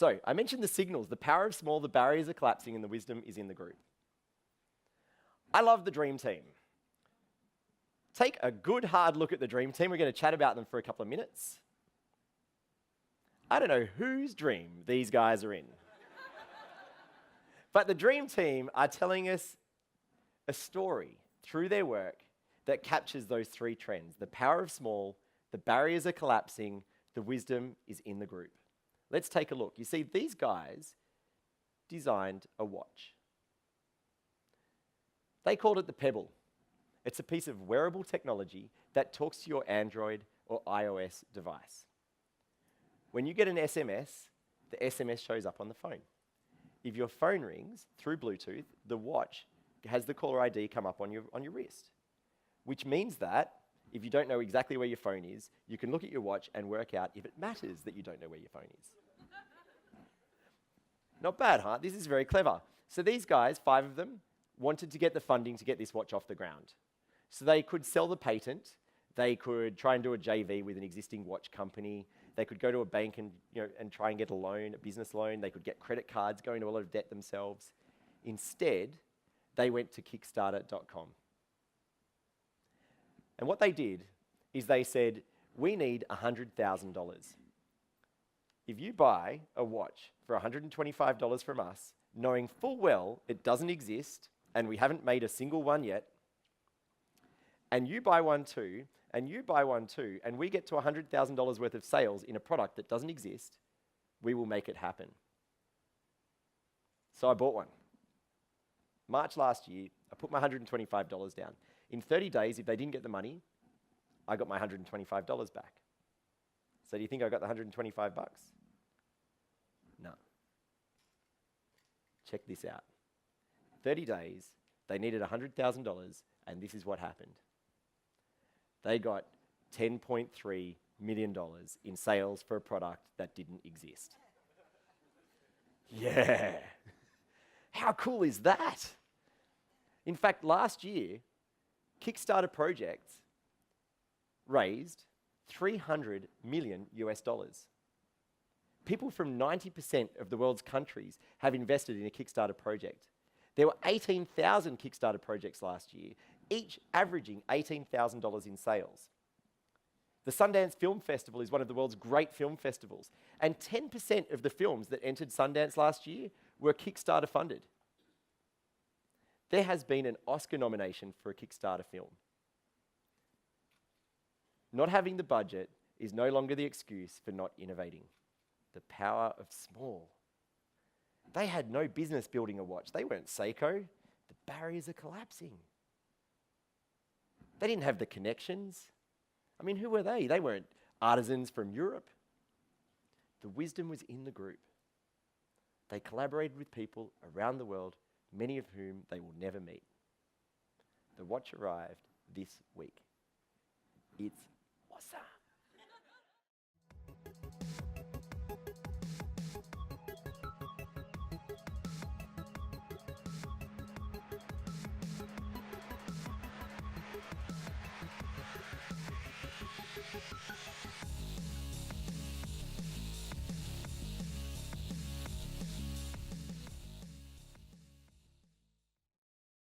So I mentioned the signals. The power of small, the barriers are collapsing, and the wisdom is in the group. I love the dream team. Take a good, hard look at the dream team. We're going to chat about them for a couple of minutes. I don't know whose dream these guys are in. But the dream team are telling us a story through their work that captures those three trends. The power of small, the barriers are collapsing, the wisdom is in the group. Let's take a look. You see, these guys designed a watch. They called it the Pebble. It's a piece of wearable technology that talks to your Android or iOS device. When you get an SMS, the SMS shows up on the phone. If your phone rings through Bluetooth, the watch has the caller ID come up on your wrist, which means that if you don't know exactly where your phone is, you can look at your watch and work out if it matters that you don't know where your phone is. Not bad, huh? This is very clever. So these guys, 5 of them, wanted to get the funding to get this watch off the ground. So they could sell the patent, they could try and do a JV with an existing watch company, they could go to a bank and, and try and get a loan, a business loan, they could get credit cards, go into a lot of debt themselves. Instead, they went to Kickstarter.com. And what they did is they said, we need $100,000. If you buy a watch for $125 from us, knowing full well it doesn't exist, and we haven't made a single one yet, and you buy one too, and you buy one too, and we get to $100,000 worth of sales in a product that doesn't exist, we will make it happen. So I bought one. March last year, I put my $125 down. In 30 days, if they didn't get the money, I got my $125 back. So do you think I got the 125 bucks? No. Check this out. 30 days, they needed $100,000, and this is what happened. They got $10.3 million in sales for a product that didn't exist. Yeah. How cool is that? In fact, last year, Kickstarter projects raised $300 million US. People from 90% of the world's countries have invested in a Kickstarter project. There were 18,000 Kickstarter projects last year, each averaging $18,000 in sales. The Sundance Film Festival is one of the world's great film festivals, and 10% of the films that entered Sundance last year were Kickstarter funded. There has been an Oscar nomination for a Kickstarter film. Not having the budget is no longer the excuse for not innovating. The power of small. They had no business building a watch. They weren't Seiko. The barriers are collapsing. They didn't have the connections. I mean, who were they? They weren't artisans from Europe. The wisdom was in the group. They collaborated with people around the world, many of whom they will never meet. The watch arrived this week. It's awesome.